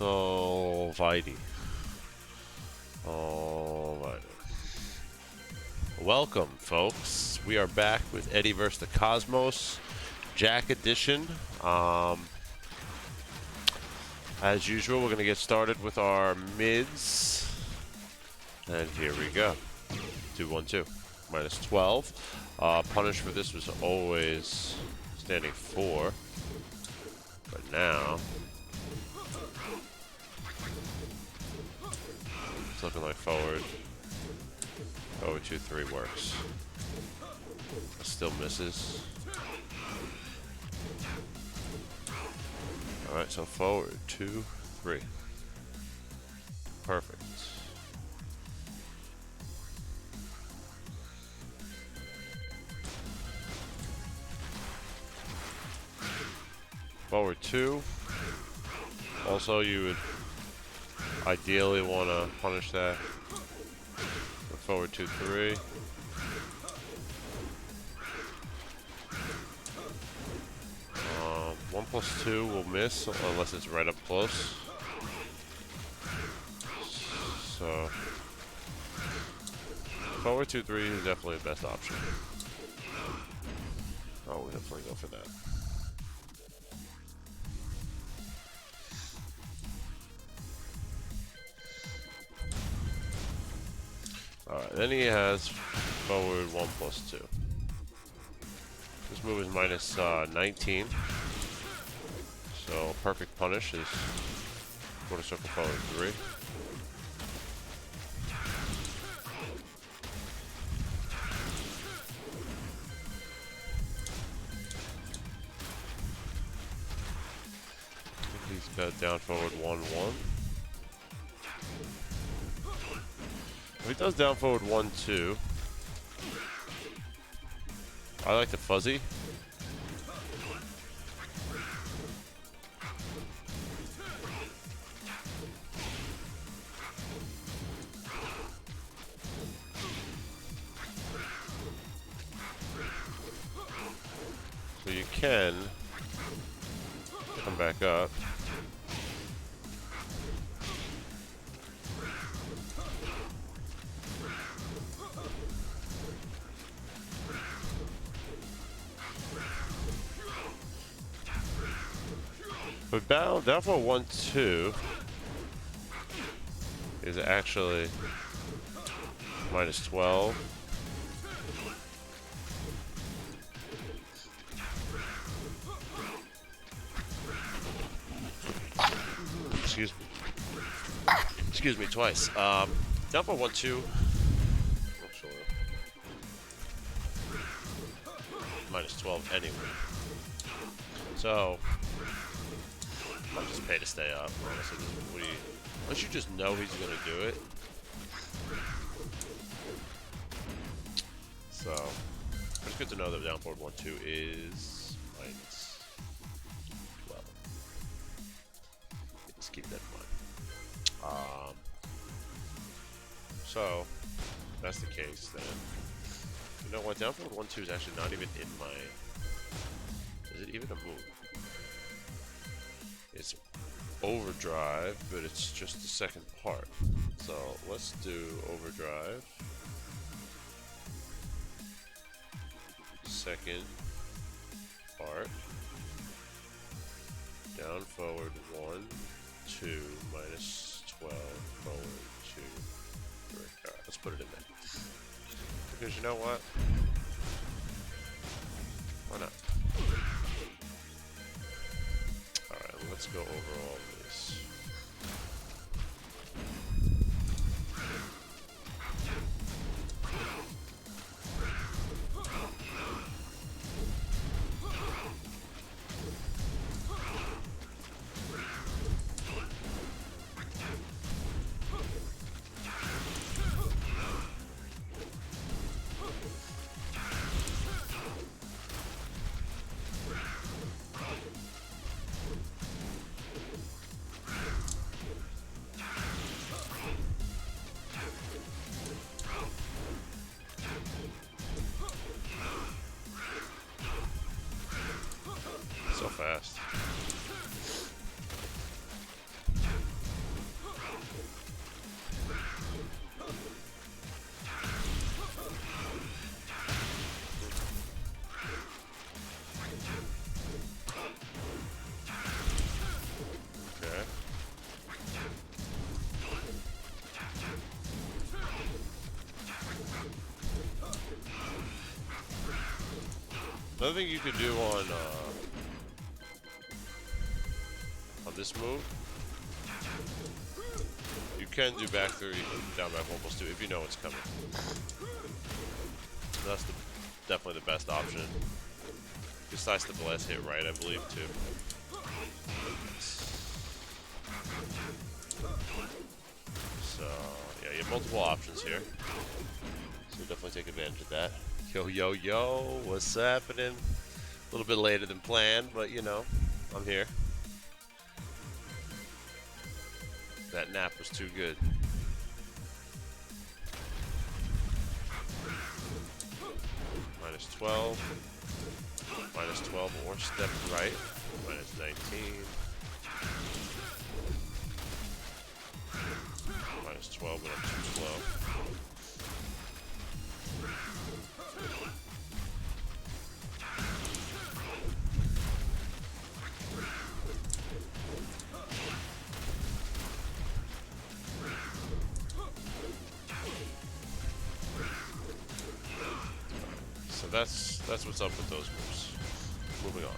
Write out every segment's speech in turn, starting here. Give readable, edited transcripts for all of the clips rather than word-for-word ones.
Alrighty. Alright. Welcome, folks. We are back with Eddy vs the Cosmos, Jack Edition. As usual, we're going to get started with our mids. And here we go. 2-1-2. Minus 12. Punish for this was always standing 4. But now it's looking like forward. Forward 2-3 works. Still misses. Alright, so forward 2-3. Perfect. Forward 2. Also, you would ideally want to punish that. Forward 2-3. One plus 2 will miss unless it's right up close. So forward 2-3 is definitely the best option. Oh, we'll definitely go for that. Alright, then he has forward 1 plus 2. This move is minus 19. So perfect punish is quarter circle forward 3. He's got down forward 1-1. If he does down forward 1-2, I like the fuzzy. So you can come back up. But down for 1-2 is actually minus 12. Excuse me twice. Down for 1-2. Actually, minus 12 anyway. So I'll just pay to stay up, honestly. Unless you just know he's gonna do it. So it's good to know that down forward 1-2 is minus 12. Just keep that in mind. So if that's the case, then you know what? Down forward 1-2 is actually not even in my. Is it even a move? It's overdrive, but it's just the second part. So let's do overdrive. Second part. Down forward 1-2 minus 12 forward 2-3. Alright, let's put it in there. Because you know what? Why not? Let's go over all of this. So fast. Another thing you could do on this move, you can do back 3, down back 1+2 if you know it's coming. That's definitely the best option. You slice the last hit right, I believe, too. So, yeah, you have multiple options here. So definitely take advantage of that. Yo, yo, yo, what's happening? A little bit later than planned, but you know, I'm here. That nap was too good. -12. -12 or step right. -19. -12 went up too slow. So that's what's up with those moves. Moving on.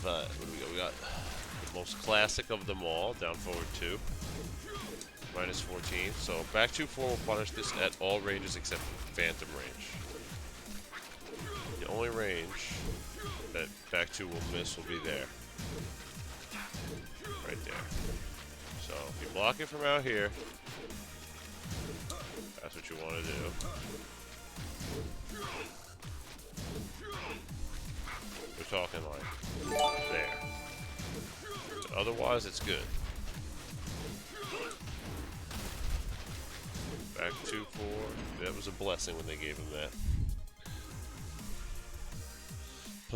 But what do we got? We got the most classic of them all, down forward 2. -14. So back 2-4 will punish this at all ranges except phantom range. The only range that back 2 will miss will be there. Right there. So if you block it from out here, that's what you want to do. We're talking like there. But otherwise, it's good. Back 2-4. That was a blessing when they gave him that.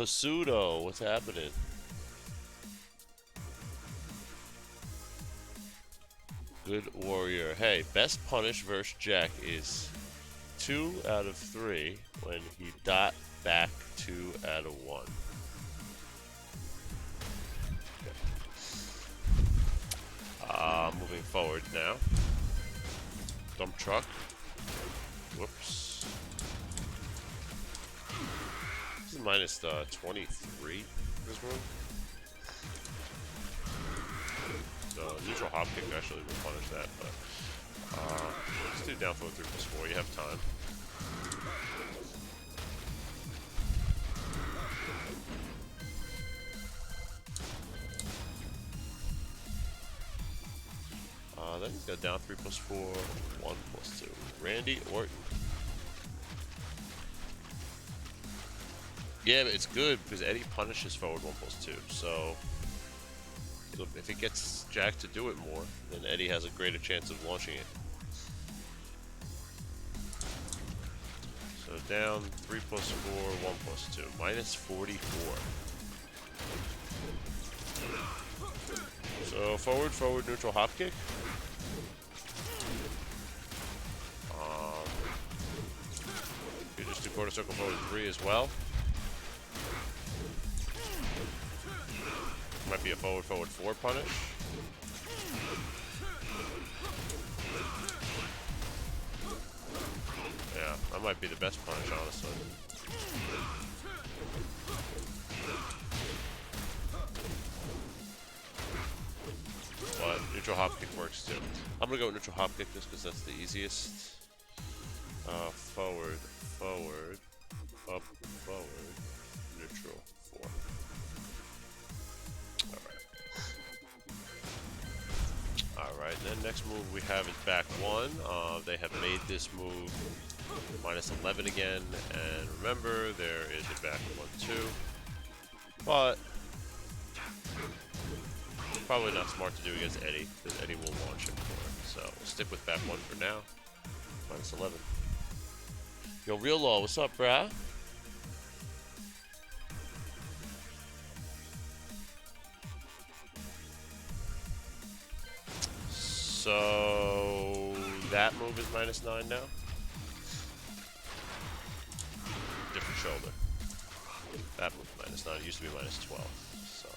Pseudo, what's happening? Good warrior. Hey, best punish versus Jack is 2 out of 3 when he dot back 2 out of 1. Moving forward now. Dump truck. Whoops. This is -23. This one. So neutral hop kick actually will punish that, but let's do down forward 3+4. You have time. Then he's got down 3+4, 1+2. Randy Orton. Yeah, but it's good because Eddy punishes forward 1+2. So if it gets Jack to do it more, then Eddy has a greater chance of launching it. So down 3+4, 1+2, -44. So forward, neutral hop kick. You just do quarter circle forward 3 as well. Might be a forward 4 punish. Yeah, that might be the best punish, honestly. But neutral hop kick works too. I'm gonna go with neutral hop kick just because that's the easiest. Forward, up, forward, neutral 4. Alright, then next move we have is back 1. They have made this move -11 again, and remember, there is a back 1-2. But probably not smart to do against Eddy, because Eddy will launch him for it. So we'll stick with back 1 for now. -11. Yo, Real Law, what's up, brah? So that move is -9 now. Different shoulder. That move is -9. It used to be -12. So.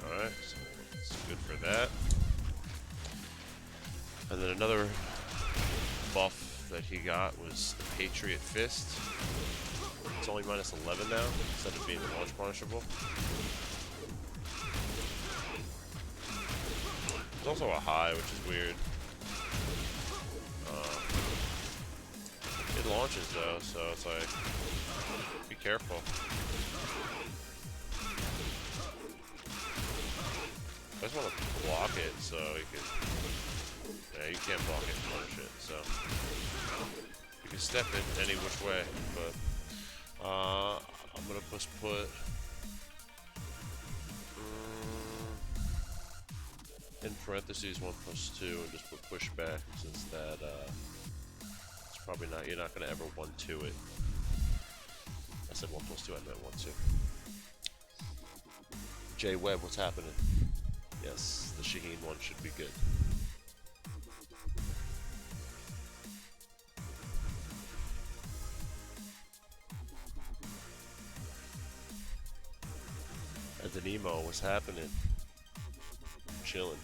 Alright, so it's good for that. And then another buff that he got was the Patriot Fist. It's only minus 11 now, instead of being launch punishable. There's also a high, which is weird. It launches though, so it's like, be careful. I just want to block it so you can. Yeah, you can't block it and punish it, so you can step it any which way. But I'm gonna just put in parentheses 1+2 and just put pushback, since that it's probably not. You're not gonna ever 1-2 it. I said 1+2. I meant 1-2. J Webb, what's happening? Yes, the Shaheen one should be good. And the Nemo, what's happening? Chilling.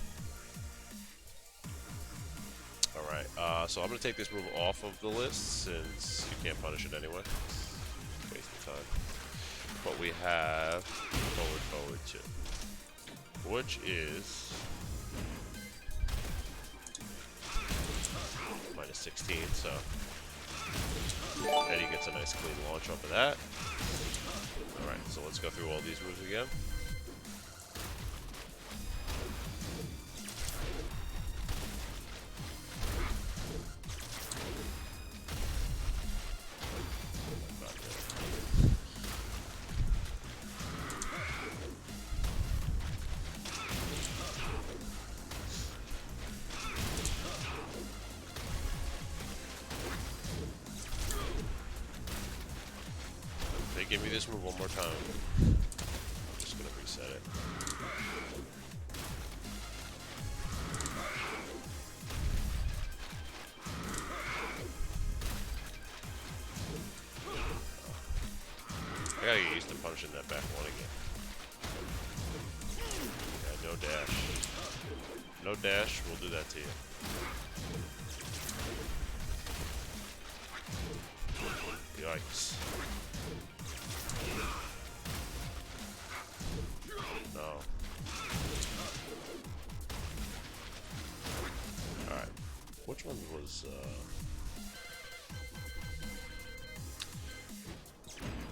Alright, so I'm going to take this move off of the list since you can't punish it anyway. Waste of time. But we have forward 2. Which is minus 16, so Eddie gets a nice clean launch off of that. Alright, so let's go through all these moves again. Give me this move one more time. I'm just gonna reset it. I gotta get used to punching that back one again. Yeah, no dash. No dash, we'll do that to you. Yikes. No. Alright. Which one was,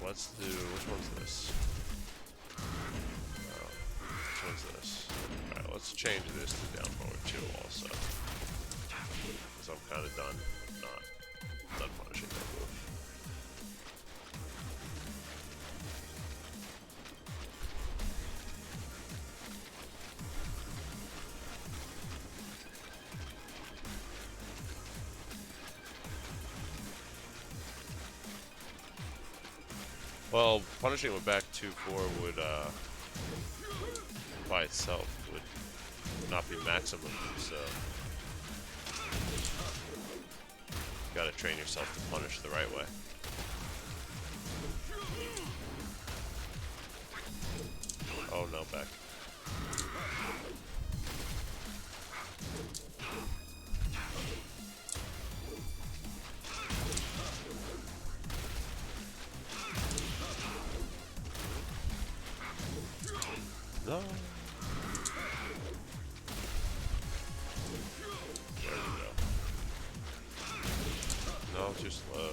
let's do, which one's this? Oh, which one's this? Alright, let's change this to down forward 2 also. Because I'm kind of done punishing that move. Well, punishing with back 2-4 would, by itself, would not be maximum, so you gotta train yourself to punish the right way. Oh no, back. No. There we go. No, too slow.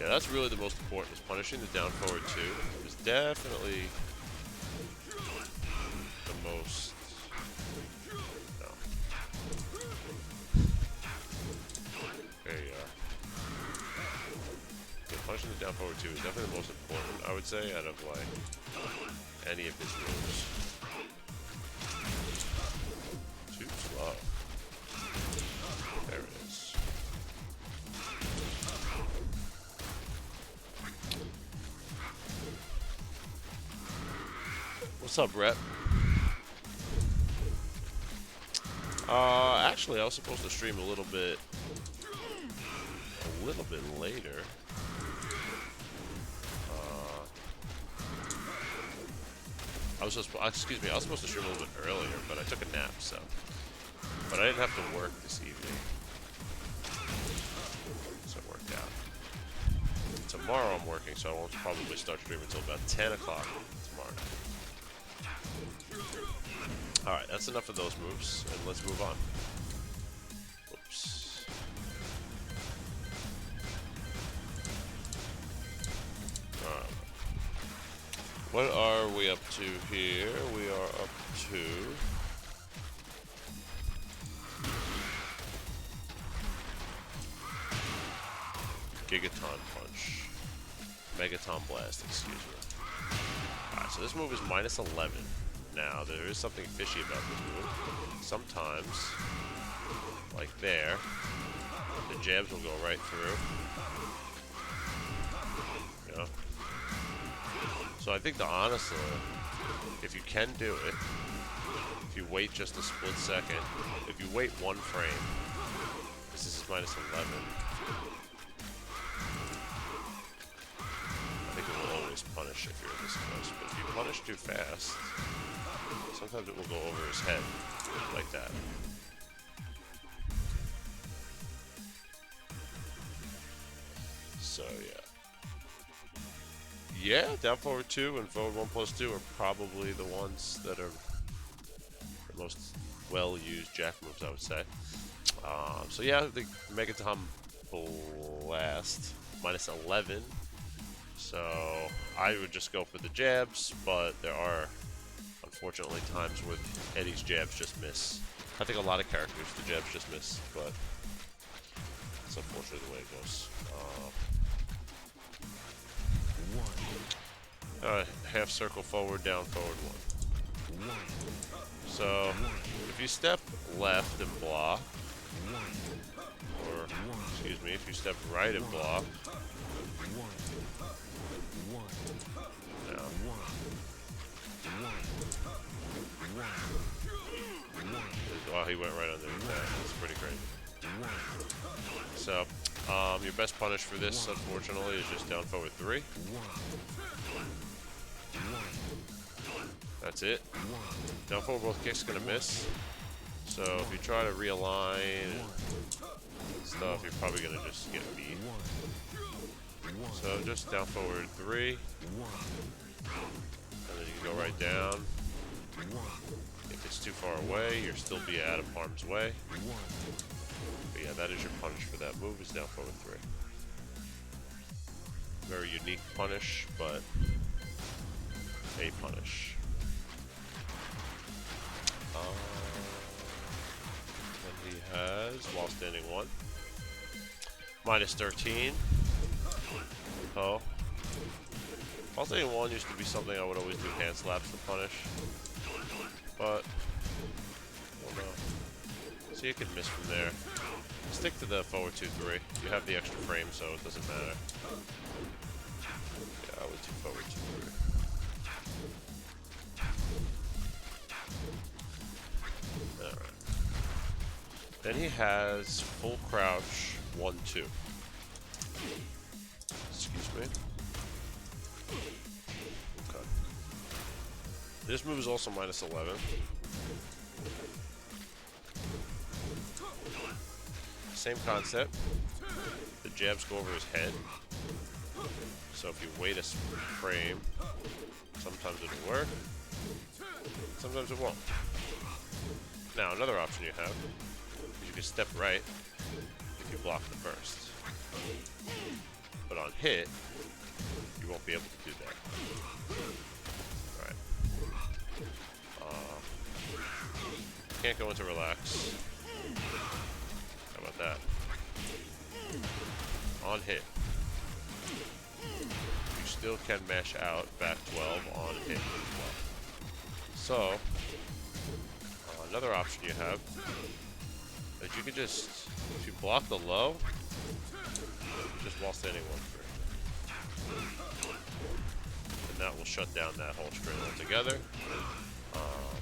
Yeah, that's really the most important, is punishing the down forward 2. Is definitely the most. No. There you are. Yeah, punishing the down forward 2 is definitely the most important, I would say, out of like any of his moves. Too slow. There it is. What's up, Rhett? Actually, I was supposed to stream a little bit later. excuse me, I was supposed to stream a little bit earlier, but I took a nap, so. But I didn't have to work this evening. So it worked out. Tomorrow I'm working, so I won't probably start streaming until about 10 o'clock tomorrow night. Alright, that's enough of those moves, and let's move on. Whoops. Alright. What are we up to here? We are up to... Gigaton Punch. Megaton Blast, excuse me. Alright, so this move is minus 11. Now, there is something fishy about this move. Sometimes, like there, the jabs will go right through. You know? So I think the honestly, if you can do it, if you wait just a split second, if you wait one frame, this is minus 11. I think it will always punish if you're this close, but if you punish too fast, sometimes it will go over his head, like that. So, yeah. Yeah, down forward 2 and forward 1+2 are probably the ones that are the most well-used Jack moves, I would say. So yeah, the Megaton Blast, minus 11. So I would just go for the jabs, but there are, unfortunately, times where Eddy's jabs just miss. I think a lot of characters, the jabs just miss, but it's unfortunately the way it goes. Half circle forward, down forward 1. So if you step left and block, or excuse me, if you step right and block, wow, he went right under that. That's pretty great. So, your best punish for this, unfortunately, is just down forward 3. That's it. Down forward both kicks gonna miss. So if you try to realign and stuff, you're probably gonna just get beat. So just down forward 3, and then you can go right down. If it's too far away, you'll still be out of harm's way. But yeah, that is your punish for that move, is down forward 3. Very unique punish, but a punish. And he has, while standing 1, minus 13. Oh. While standing 1 used to be something I would always do hand slaps to punish. But, well, no. So you can miss from there. Stick to the forward 2-3. You have the extra frame, so it doesn't matter. Yeah, I would do forward 2-3. Alright. Then he has full crouch 1-2. Excuse me. Okay. This move is also minus 11. Same concept. The jabs go over his head. So if you wait a frame, sometimes it'll work. Sometimes it won't. Now, another option you have is you can step right if you block the burst. But on hit, you won't be able to do that. Alright. Can't go into relax. How about that? On hit, you still can mash out back 12 on hit as well. So, another option you have is you can just, if you block the low, just while standing 1-3. And that will shut down that whole string altogether.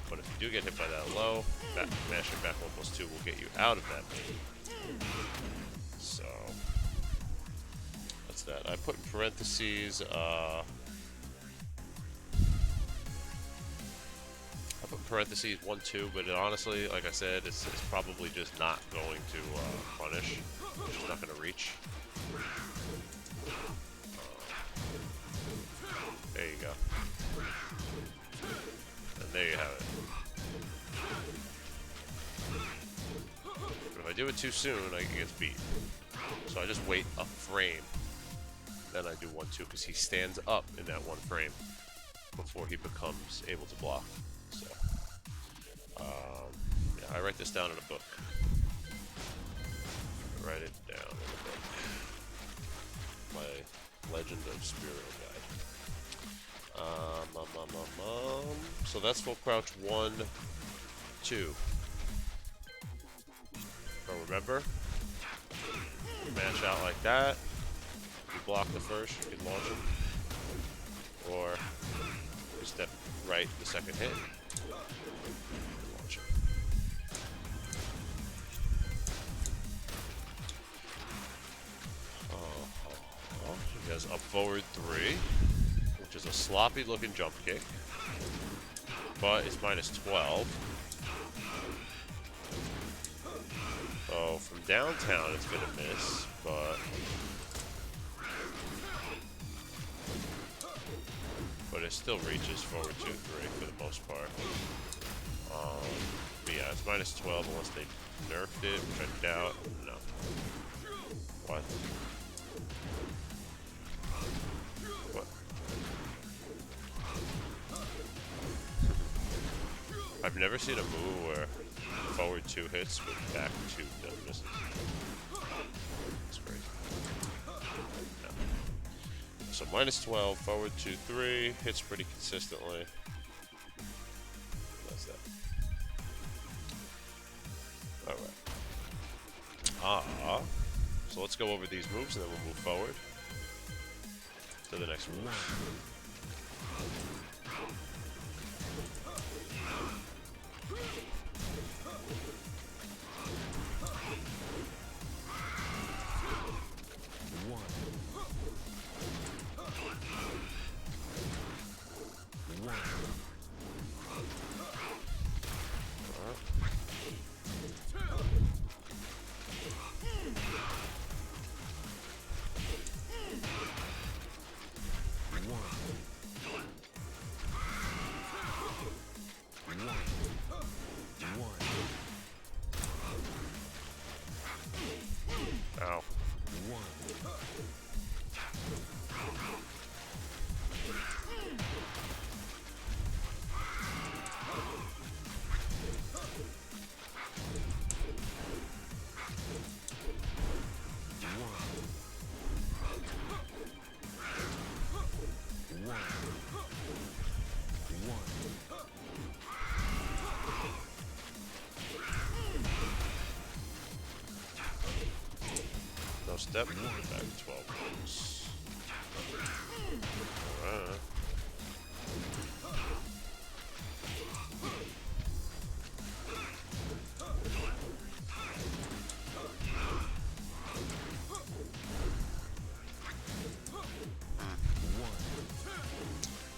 But if you do get hit by that low, that mashing back 1+2 will get you out of that move. So, that's that. I put in parentheses, parentheses 1-2, but honestly, like I said, it's probably just not going to punish. It's just not going to reach. There you go. And there you have it. But if I do it too soon, I get beat. So I just wait a frame. Then I do 1-2 because he stands up in that one frame before he becomes able to block. So, yeah, I write this down in a book. Write it down in a book. My Legend of Spiro guide. So that's full crouch 1, 2. So remember, you match out like that. You block the first, you can launch him. Or you step right the second hit. Launch him. He has up forward 3, which is a sloppy looking jump kick. But it's minus 12. So from downtown it's gonna miss, but it still reaches forward 2-3 for the most part. But yeah, it's minus 12 unless they nerfed it, which I doubt. No. What? What? I've never seen a move where forward 2 hits with back 2 misses. That's crazy. No. So minus 12, forward 2-3, hits pretty consistently. That's that. Alright. So let's go over these moves and then we'll move forward to the next move. Ow. No step, back 12 moves. Alright.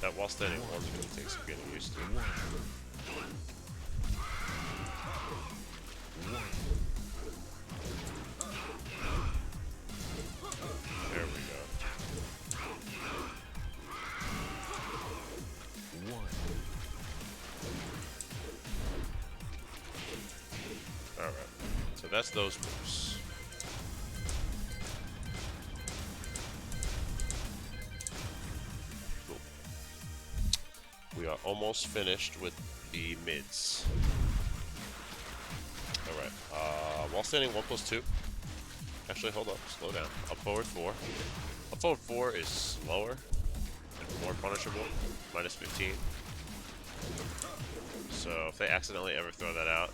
That while standing one's going to take some getting used to. There we go. Alright, so that's those moves. Cool. We are almost finished with the mids. Alright, while standing 1+2. Actually, hold up, slow down. Up forward 4. Up forward 4 is slower and more punishable, minus 15. So if they accidentally ever throw that out,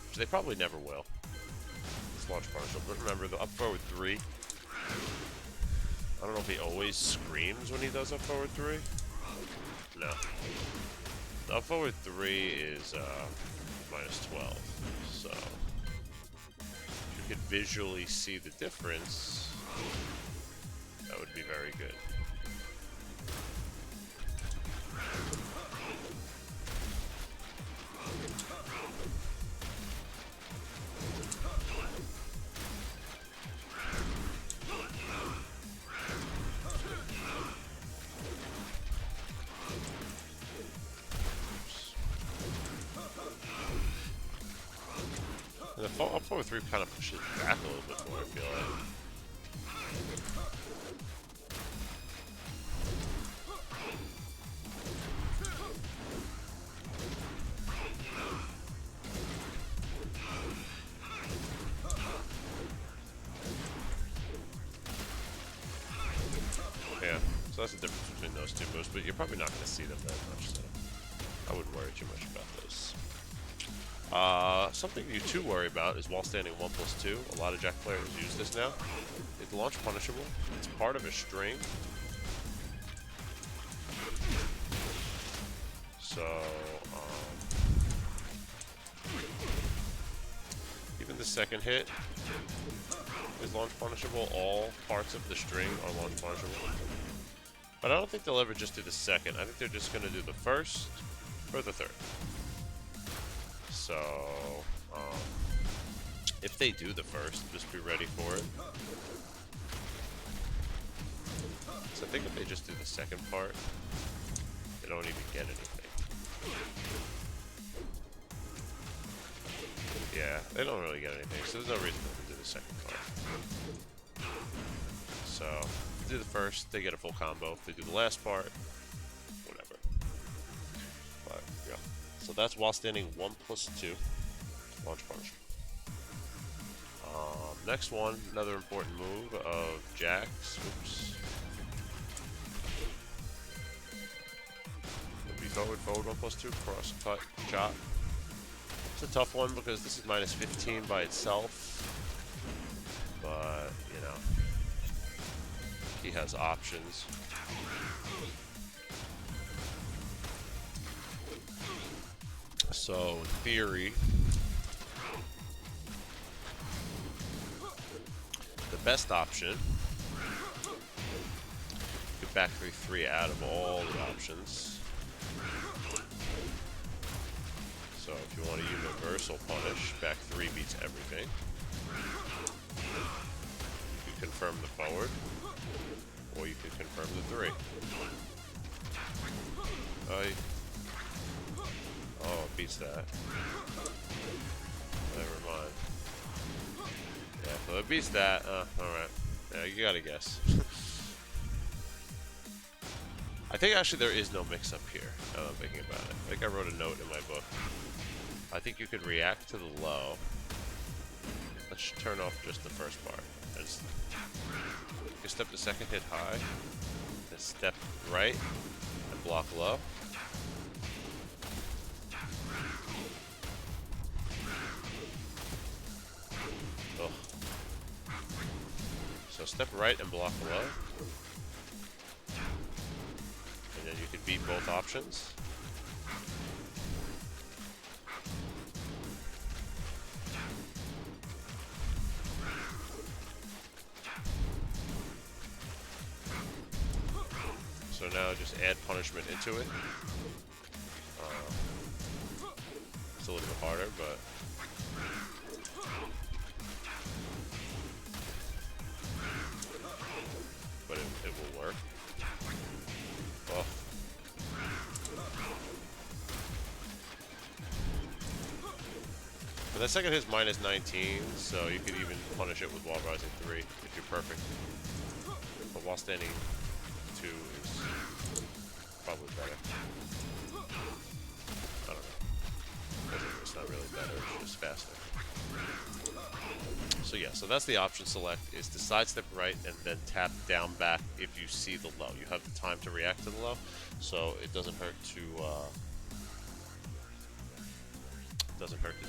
which they probably never will, it's launch punishable. But remember, the up forward 3, I don't know if he always screams when he does up forward 3. No. The up forward 3 is minus 12, so could visually see the difference, that would be very good. The up forward 3 kind of pushes back a little bit more, I feel like. Yeah, so that's the difference between those two moves, but you're probably not going to see them very much, so I wouldn't worry too much about those. Something you too worry about is while standing 1+2. A lot of Jack players use this now. It's launch punishable. It's part of a string. So, even the second hit is launch punishable. All parts of the string are launch punishable. But I don't think they'll ever just do the second. I think they're just going to do the first or the third. So, if they do the first, just be ready for it. So I think if they just do the second part, they don't even get anything. Yeah, they don't really get anything, so there's no reason to do the second part. So, if they do the first, they get a full combo. If they do the last part, whatever. But, yeah. So that's while standing 1+2. Launch punishment. Next one, another important move of Jack's. Oops. It'll be forward, 1+2, cross, cut, chop. It's a tough one because this is -15 by itself. But, you know, he has options. So, in theory, the best option, you back 3 out of all the options. So if you want a universal punish, back 3 beats everything. You can confirm the forward, or you can confirm the 3. Oh, it beats that. Never mind. Yeah, so it beats that. Alright. Yeah, you gotta guess. I think actually there is no mix-up here, now that I'm thinking about it. I think I wrote a note in my book. I think you could react to the low. Let's turn off just the first part. You step the second hit high, then step right, and block low. Ugh. So step right and block low. And then you can beat both options. So now just add punishment into it. It's a little bit harder, but it will work. Well, but that second hit is -19, so you could even punish it with wall rising 3 if you're perfect. But while standing 2 is probably better. I don't know. It's not really better, it's just faster. So yeah, so that's the option select, is to sidestep right and then tap down back if you see the low. You have the time to react to the low, so it doesn't hurt to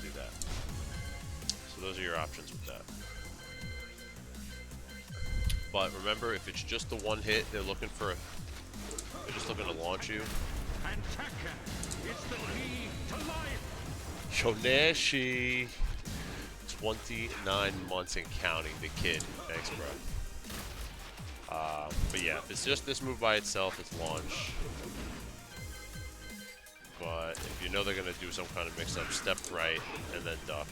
do that. So those are your options with that. But remember, if it's just the one hit, they're just looking to launch you. And Tekken is the key to life. Shoneshi, 29 months and counting, the kid. Thanks, bro. But yeah, if it's just this move by itself, it's launch. But if you know they're gonna do some kind of mix-up, step right and then duck.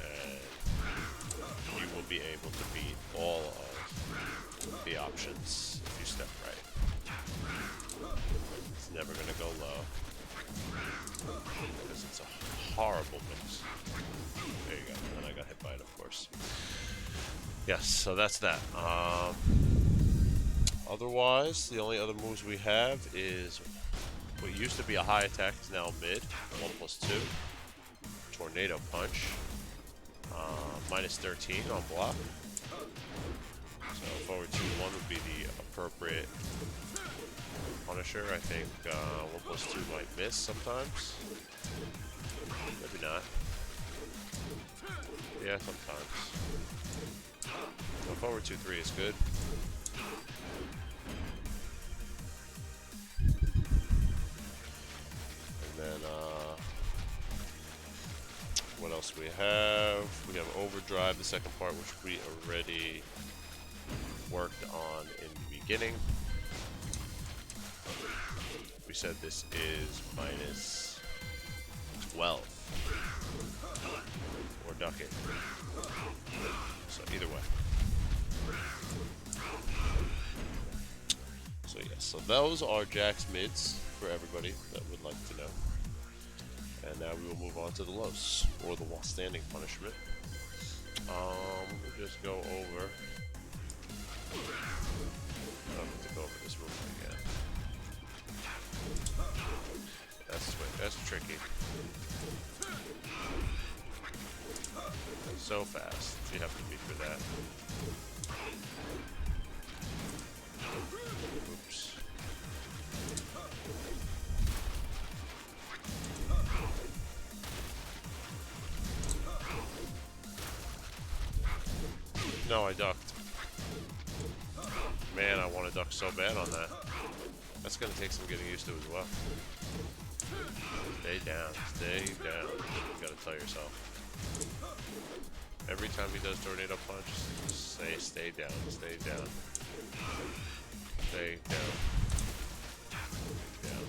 And you will be able to beat all of the options if you step right. It's never gonna go low. Yes, so that's that. Otherwise, the only other moves we have is what used to be a high attack is now mid. 1+2. Tornado punch. Minus 13 on block. So forward 2-1 would be the appropriate Punisher. I think 1+2 might miss sometimes. Maybe not. Yeah, sometimes. So forward 2-3 is good. And then what else we have? We have Overdrive, the second part, which we already worked on in the beginning. We said this is minus 12. Or duck it. So either way. So yes, so those are Jack's mids for everybody that would like to know. And now we will move on to the lows, or the while standing punishment. We'll just go over. I don't have to go over this move again. That's tricky. So fast. You have to be for that. Oops. No, I ducked. Man, I want to duck so bad on that. That's going to take some getting used to as well. Stay down. Stay down. You got to tell yourself. Every time he does tornado punch, just say stay down. Stay down. Stay down. Down.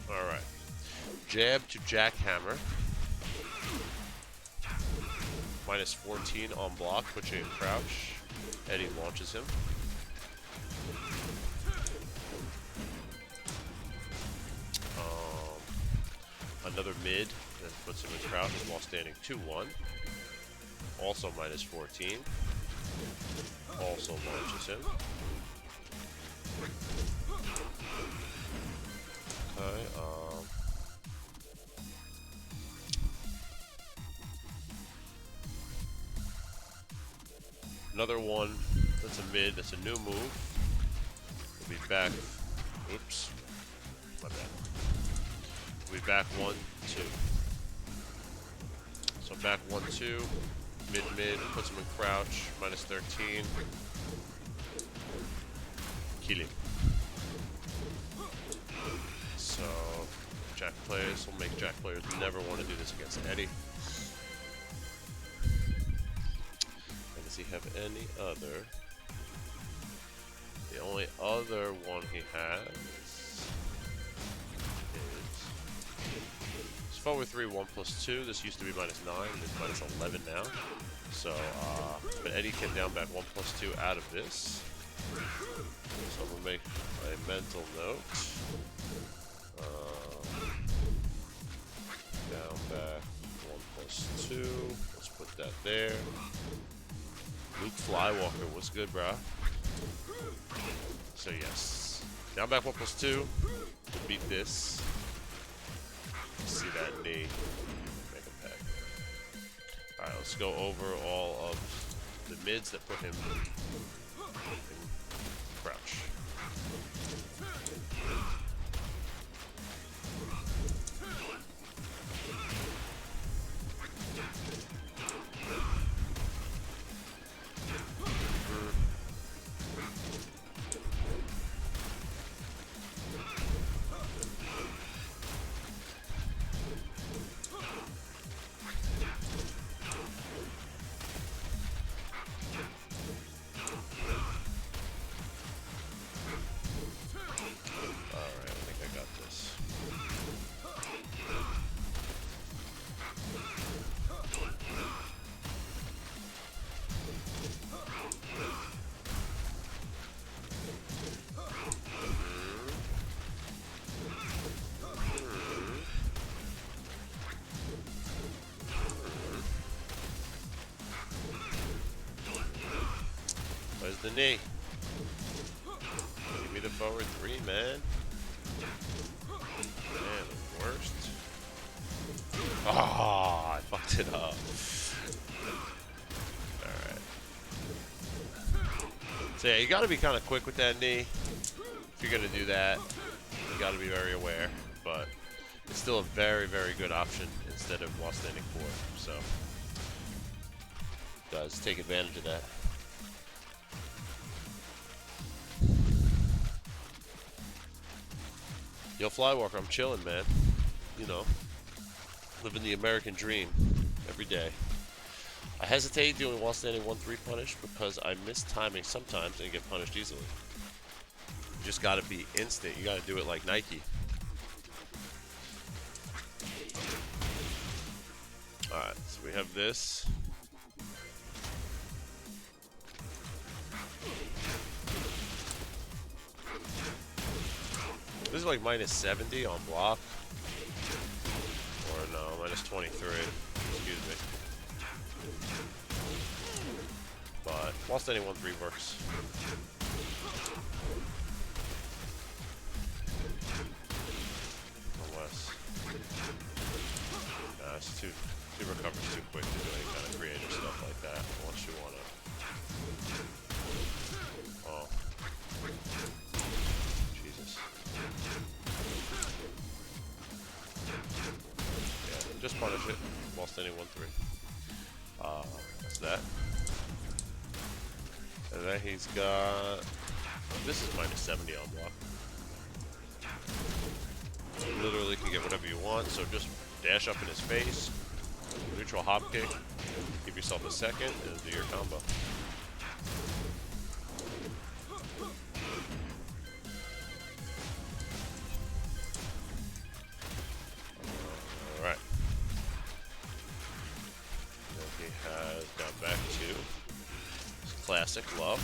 Alright. Jab to jackhammer. Minus 14 on block, puts you in crouch. Eddy launches him. Another mid that puts him in crouch while standing 2-1. Also minus 14. Also launches him. Okay, another one, that's a mid, that's a new move. We'll be back, oops, my bad. We'll be back 1-2. So back 1-2, mid, puts him in crouch, minus 13. Kill him. So, Jack players will make Jack players never want to do this against Eddy. Does he have any other? The only other one he has is forward 3, 1+2. This used to be minus 9, and it's minus 11 now. So, but Eddy can down back 1+2 out of this. So I'm gonna make a mental note. Down back 1+2. Let's put that there. Luke Flywalker, what's good, brah? So yes, down back 1+2 to beat this. See that knee, make a peg. All right, let's go over all of the mids that put him in crouch. the knee. Give me the forward 3, man. Man, the worst. Oh, I fucked it up. Alright. So yeah, you gotta be kind of quick with that knee. If you're gonna do that, you gotta be very aware. But it's still a very, very good option instead of while standing 4. So, does take advantage of that. Yo, Flywalker, I'm chilling, man. You know, living the American dream every day. I hesitate doing while standing 1-3 punish because I miss timing sometimes and get punished easily. You just gotta be instant. You gotta do it like Nike. Alright, so we have this. This is like minus 70 on block. Or no, minus 23. Excuse me. But while standing 1-3 works. Unless. Nah, it's too recovers too quick to do any kind of creative stuff like that. Unless you wanna. Oh. Jesus. Yeah, just punish it while standing 1-3. That's that. And then he's got... This is minus 70 on block. You literally can get whatever you want, so just dash up in his face, neutral hop kick, give yourself a second, and do your combo. Alright. Then he has down back 2. Classic love.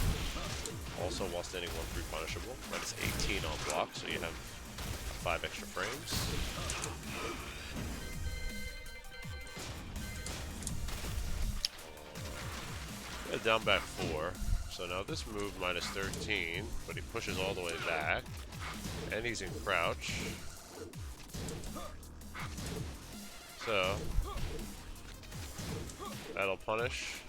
Also, while standing 1-3 punishable. Minus 18 on block, so you have 5 extra frames. Down back 4. So now this move minus 13, but he pushes all the way back. And he's in crouch. So that'll punish.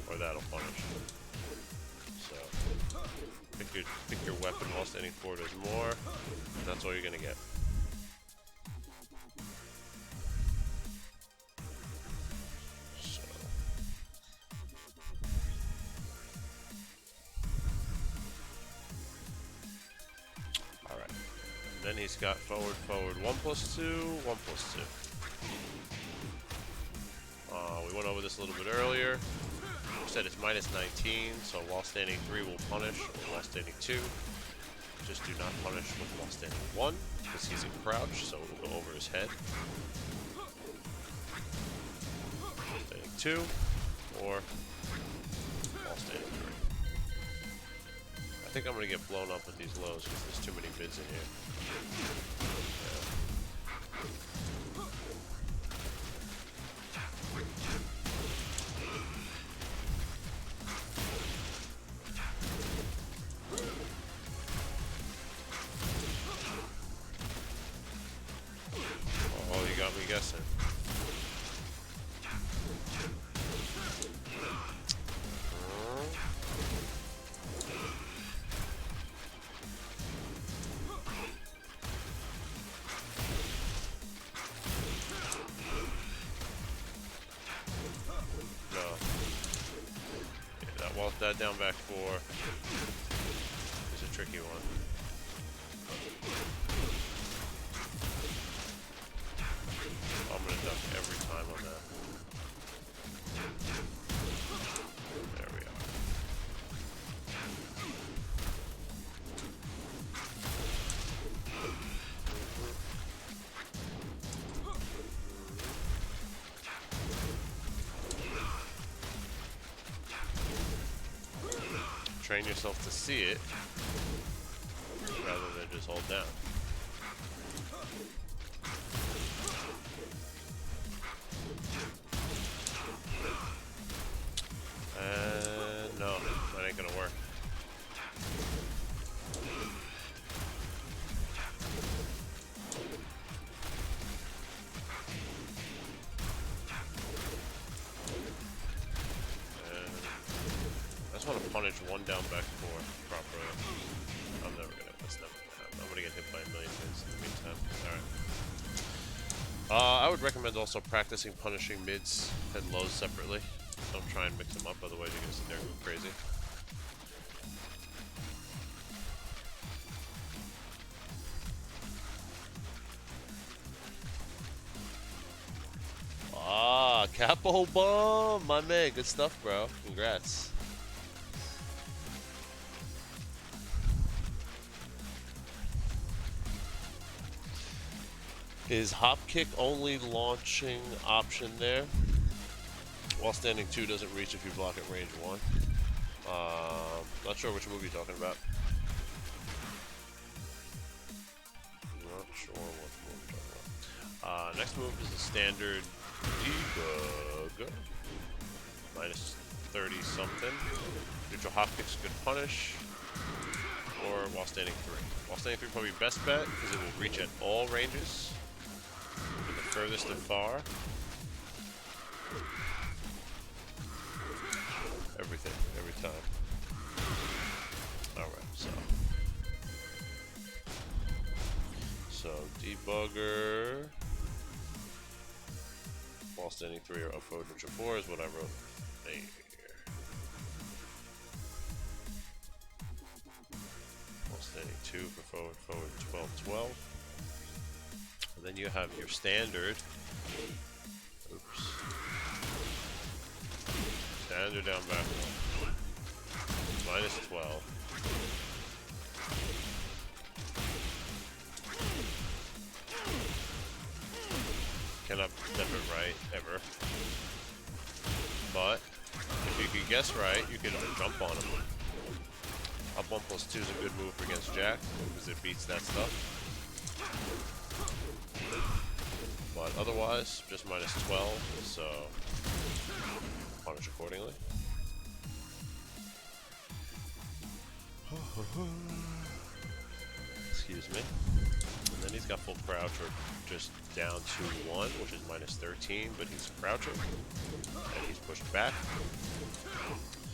Or that'll punish. So pick your weapon while standing 4 does more. That's all you're gonna get. So alright. Then he's got forward 1+2, 1+2. We went over this a little bit earlier. We said it's minus 19, so while standing 3 will punish, or while standing 2. Just do not punish with while standing 1, because he's in crouch, so it will go over his head. Standing 2, or while standing 3. I think I'm going to get blown up with these lows, because there's too many mids in here. Yeah. Guessing. No. Yeah, that down back 4 is a tricky one. I'm gonna duck every time on that. There we are. Train yourself to see it rather than just hold down. just want to punish one down back four properly. That's never gonna happen. I'm gonna get hit by a million mids in the meantime. Alright. I would recommend also practicing punishing mids and lows separately. Don't try and mix them up, otherwise you're gonna sit there and go crazy. Capo bomb! My man, good stuff, bro. Congrats. Is hop kick only launching option there? While standing 2 doesn't reach if you block at range 1. Not sure which move you're talking about. Not sure what move you're talking about. Next move is the standard debug. Minus 30 something. Neutral hop kick's good punish. Or while standing 3. While standing 3 probably best bet because it will reach at all ranges. From the furthest and far. Everything, every time. Alright, so debugger. While standing 3 or up forward neutral 4 is what I wrote there. While standing 2 for forward 12. And then you have your standard. Oops. Standard down back 1. Minus 12. Cannot step it right, ever. But, if you could guess right, you could jump on him. Up 1+2 is a good move against Jack, because it beats that stuff. But otherwise, just minus 12, so punish accordingly. Excuse me. And then he's got full crouch or just down to 1, which is minus 13, but he's crouching. And he's pushed back.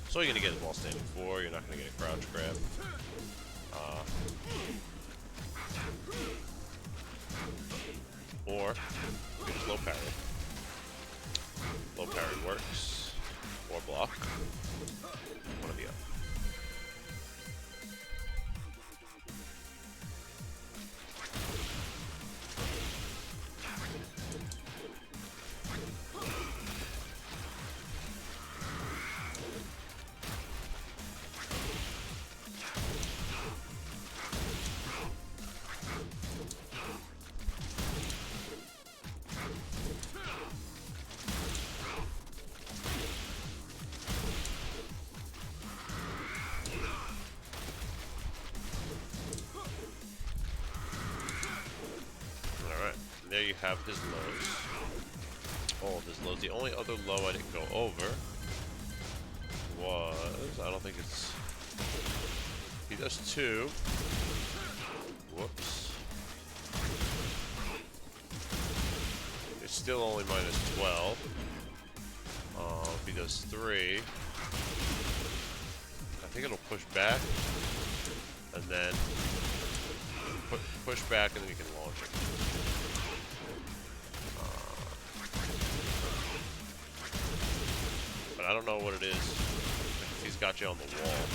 So you're going to get his while standing 4, you're not going to get a crouch grab. Or you can just low parry. Low parry works. Or block. One of the other. There you have his lows. All of his lows. The only other low I didn't go over was, I don't think it's, he does 2. Whoops. It's still only minus 12. If he does 3, I think it'll push back, and then push back, and then you can launch it. But I don't know what it is. If he's got you on the wall,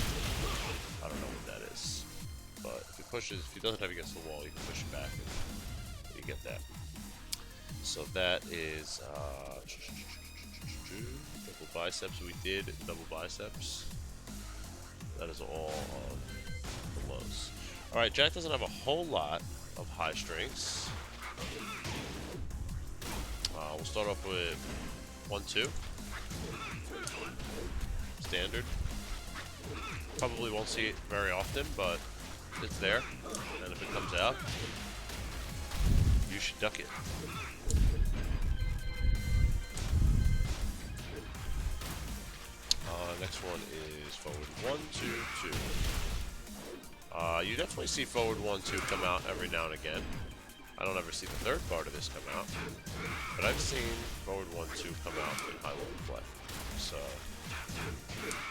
I don't know what that is. But if he pushes, if he doesn't have you against the wall, you can push it back, and you get that. So that is double biceps. We did double biceps. That is all of the lows. All right, Jack doesn't have a whole lot of high strengths. We'll start off with 1-2. Standard. Probably won't see it very often, but it's there. And if it comes out, you should duck it. Next one is forward 1-2-2. You definitely see forward 1-2 come out every now and again. I don't ever see the third part of this come out, but I've seen forward 1-2 come out in high level play. So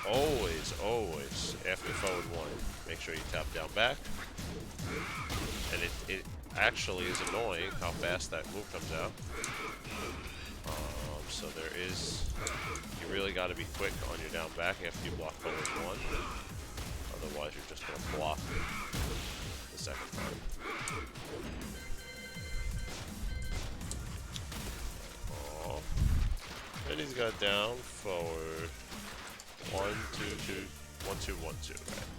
always, always, after forward 1, make sure you tap down back. And it actually is annoying how fast that move comes out. So there is, you really got to be quick on your down back after you block forward 1. Otherwise, you're just going to block the second time. Oh. And he's got down, forward, 1, 2, 2, 1, 2, 1, 2, right?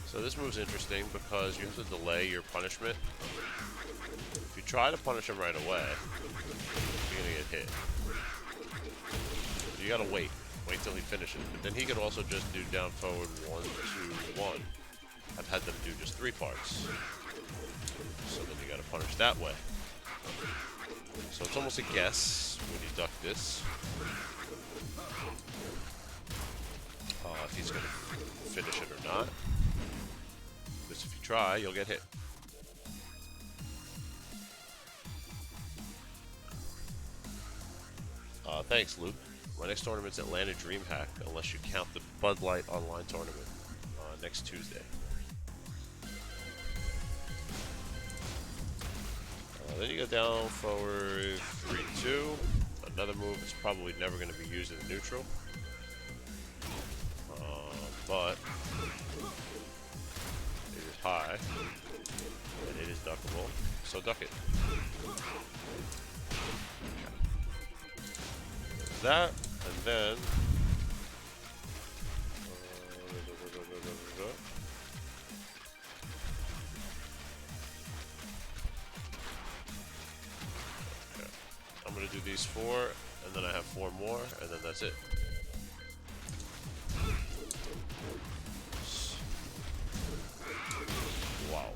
So this move's interesting because you have to delay your punishment. If you try to punish him right away, you're gonna get hit. You gotta wait till he finishes. But then he could also just do down forward 1, 2, 1. I've had them do just 3 parts. So then you gotta punish that way. So it's almost a guess when you duck this. If he's gonna finish it or not. Because if you try, you'll get hit. Thanks, Luke. My next tournament's Atlanta DreamHack, unless you count the Bud Light online tournament next Tuesday. Then you go down forward 3, 2. Another move that's probably never going to be used in neutral. But it is high, and it is duckable, so duck it. That, and then okay. I'm gonna do these 4, and then I have 4 more, and then that's it. Wow.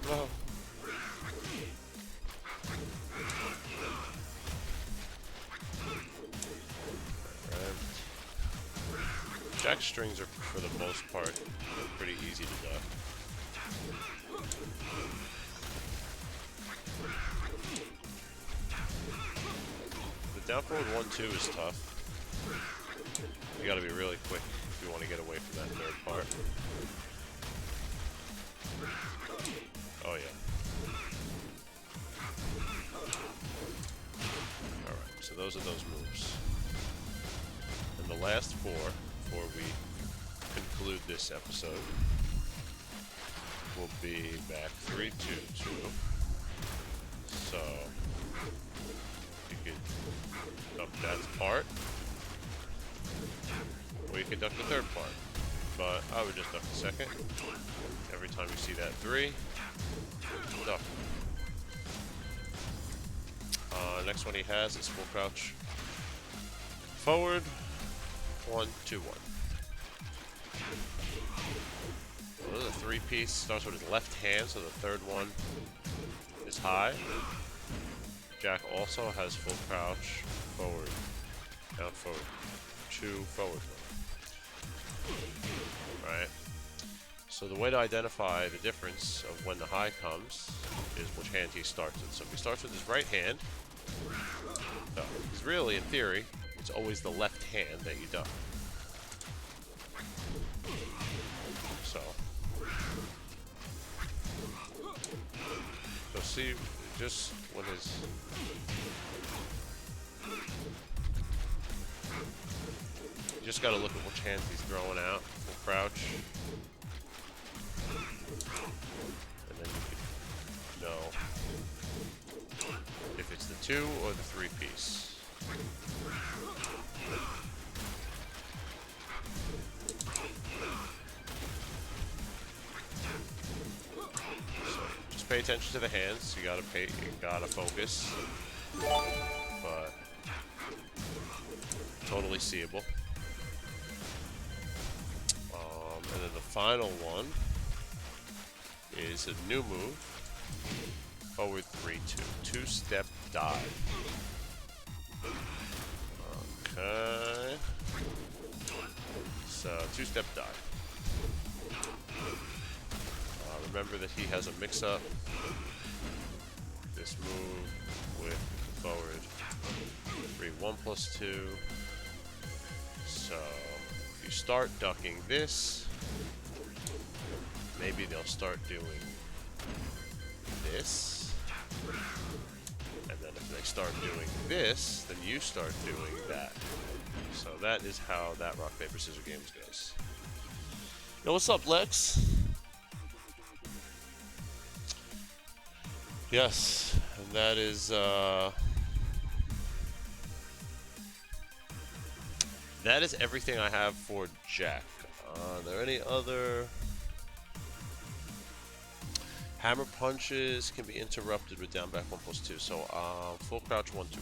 Wow. Jack strings are, for the most part, pretty easy to duck. The down forward 1, 2 is tough. You gotta be really quick if you want to get away from that third part. Oh yeah. Alright, so those are those moves. And the last 4, before we conclude this episode, will be back 3, 2, 2. So you could duck that part, or you could duck the third part. But I would just duck the second. Every time you see that 3, duck. Next one he has is full crouch forward, 1, 2, 1. So this is a 3-piece. Starts with his left hand, so the third one is high. Jack also has full crouch forward, down forward, 2 forward. Right. So the way to identify the difference of when the high comes is which hand he starts with. So if he starts with his right hand, duck. Because really, in theory, it's always the left hand that you duck. So see, just when his you just gotta look at which hands he's throwing out. Full crouch. And then you can know if it's the 2 or the 3-piece. So just pay attention to the hands. You gotta focus. But totally seeable. And then the final one is a new move. Forward 3-2. 2-step dive. two-step dive. Remember that he has a mix-up. This move with forward. 3-1+2. So if you start ducking this, maybe they'll start doing this. And then if they start doing this, then you start doing that. So that is how that rock, paper, scissors games goes. Yo, what's up, Lex? Yes, and that is everything I have for Jack. Are there any other? Hammer punches can be interrupted with down back 1+2. So full crouch 1-2, 1-2, 1-2, 1-2.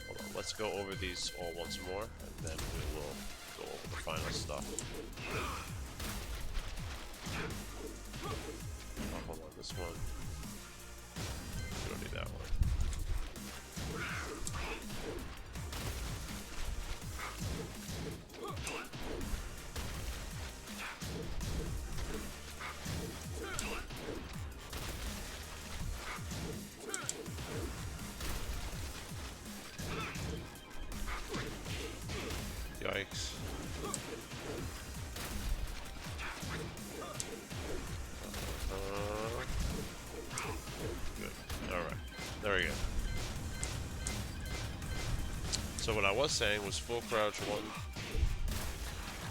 Hold on, let's go over these all once more, and then we will go over the final stuff. Oh, hold on, this one. We don't need that one. Yikes. Good. Alright. There we go. So what I was saying was full crouch 1.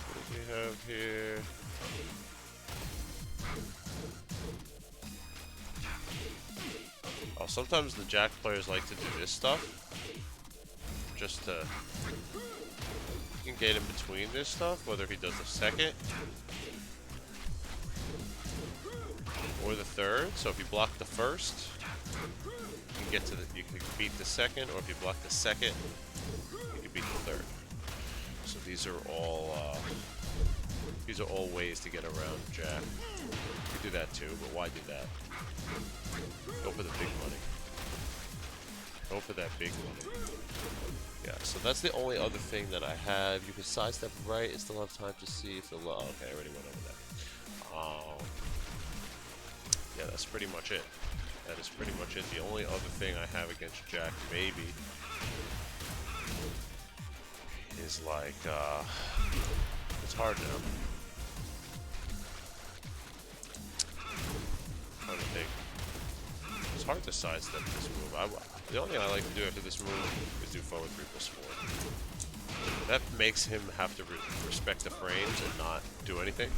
What do we have here? Oh, sometimes the Jack players like to do this stuff. Just to get in between this stuff, whether he does the second or the third. So if you block the first, you can get to you can beat the second, or if you block the second, you can beat the third. So these are all ways to get around Jack. You do that too, but why do that? Go for the big money. Go for that big money. Yeah, so that's the only other thing that I have. You can sidestep right and still have time to see if the low. Okay, I already went over that. Yeah, that's pretty much it. That is pretty much it. The only other thing I have against Jack, maybe, is like, it's hard now. I'm trying to think. It's hard to sidestep this move. The only thing I like to do after this move is do forward 3+4. That makes him have to respect the frames and not do anything.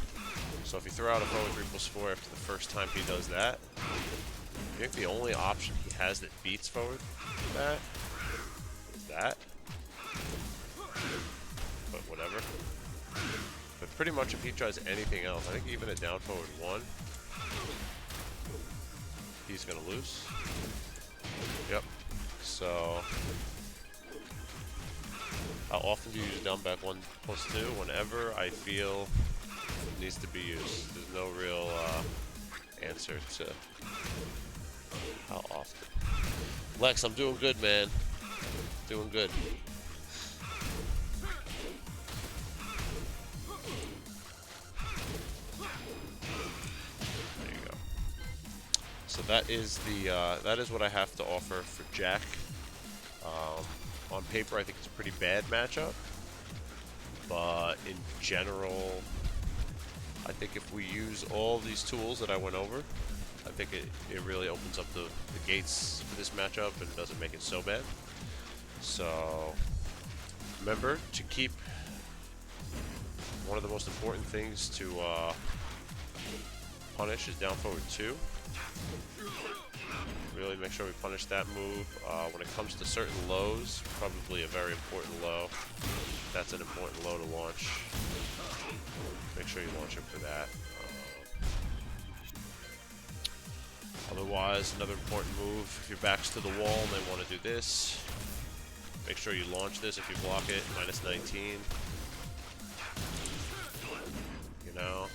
So if you throw out a forward 3+4 after the first time he does that, I think the only option he has that beats forward that is that. But whatever. But pretty much if he tries anything else, I think even a down forward 1, he's gonna lose. Yep. So how often do you use down back 1+2? Whenever I feel it needs to be used. There's no real answer to how often. Lex, I'm doing good, man. Doing good. There you go. So that is what I have to offer for Jack. On paper, I think it's a pretty bad matchup, but in general, I think if we use all these tools that I went over, I think it really opens up the gates for this matchup and doesn't make it so bad. So remember to keep one of the most important things to punish is down forward 2. Really make sure we punish that move. When it comes to certain lows, probably a very important low. That's an important low to launch. Make sure you launch him for that. Otherwise, another important move, if your back's to the wall and they want to do this, make sure you launch this. If you block it, -19. You know?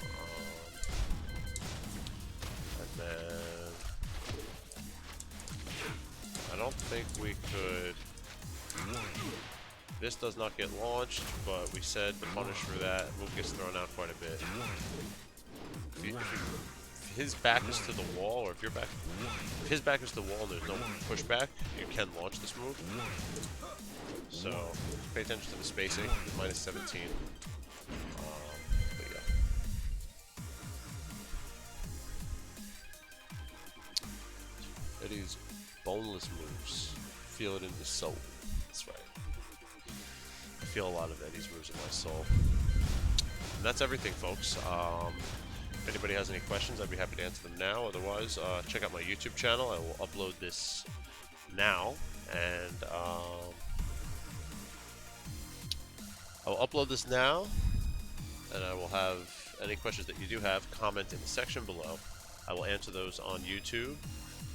And then I don't think we could. this does not get launched, but we said the punish for that move gets thrown out quite a bit. If his back is to the wall, or if his back is to the wall and there's no pushback, you can launch this move. So pay attention to the spacing. Minus 17. But yeah. Eddy's boneless moves. Feel it in the soul. That's right. I feel a lot of Eddy's moves in my soul. And that's everything, folks. If anybody has any questions, I'd be happy to answer them now. Otherwise, check out my YouTube channel. I will upload this now, and I will have any questions that you do have, comment in the section below. I will answer those on YouTube.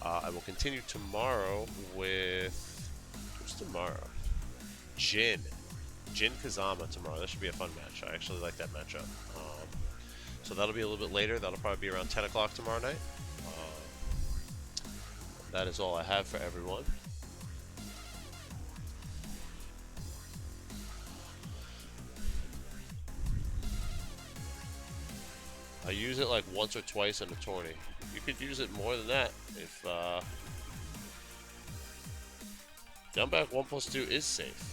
I will continue tomorrow with... who's tomorrow? Jin Kazama tomorrow. That should be a fun match. I actually like that matchup. So that'll be a little bit later. That'll probably be around 10 o'clock tomorrow night. That is all I have for everyone. I use it like once or twice in a tourney. You could use it more than that if down back 1+2 is safe.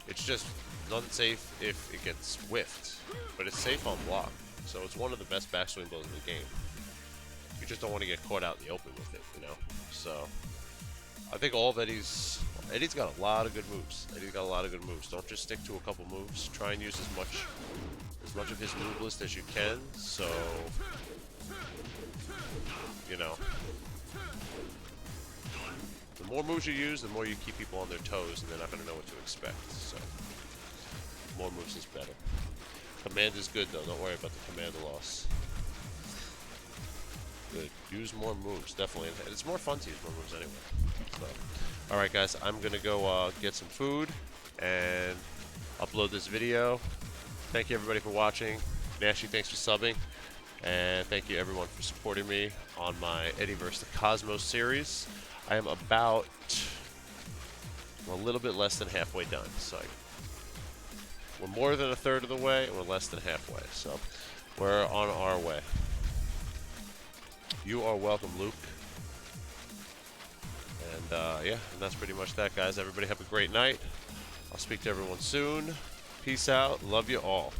It's just unsafe if it gets whiffed, but it's safe on block. So it's one of the best backswing blows in the game. You just don't want to get caught out in the open with it, you know. So I think all of Eddy's got a lot of good moves. Eddy's got a lot of good moves. Don't just stick to a couple moves. Try and use as much of his move list as you can. So you know, the more moves you use, the more you keep people on their toes, and they're not going to know what to expect. So more moves is better. Command is good though. Don't worry about the command loss. Good. Use more moves, definitely. And it's more fun to use more moves anyway. So, all right, guys. I'm gonna go get some food and upload this video. Thank you everybody for watching. Nashy, thanks for subbing, and thank you everyone for supporting me on my Eddy vs Cosmos series. I am about a little bit less than halfway done. So we're more than a third of the way, and we're less than halfway. So we're on our way. You are welcome, Luke. And yeah, and that's pretty much that, guys. Everybody have a great night. I'll speak to everyone soon. Peace out. Love you all.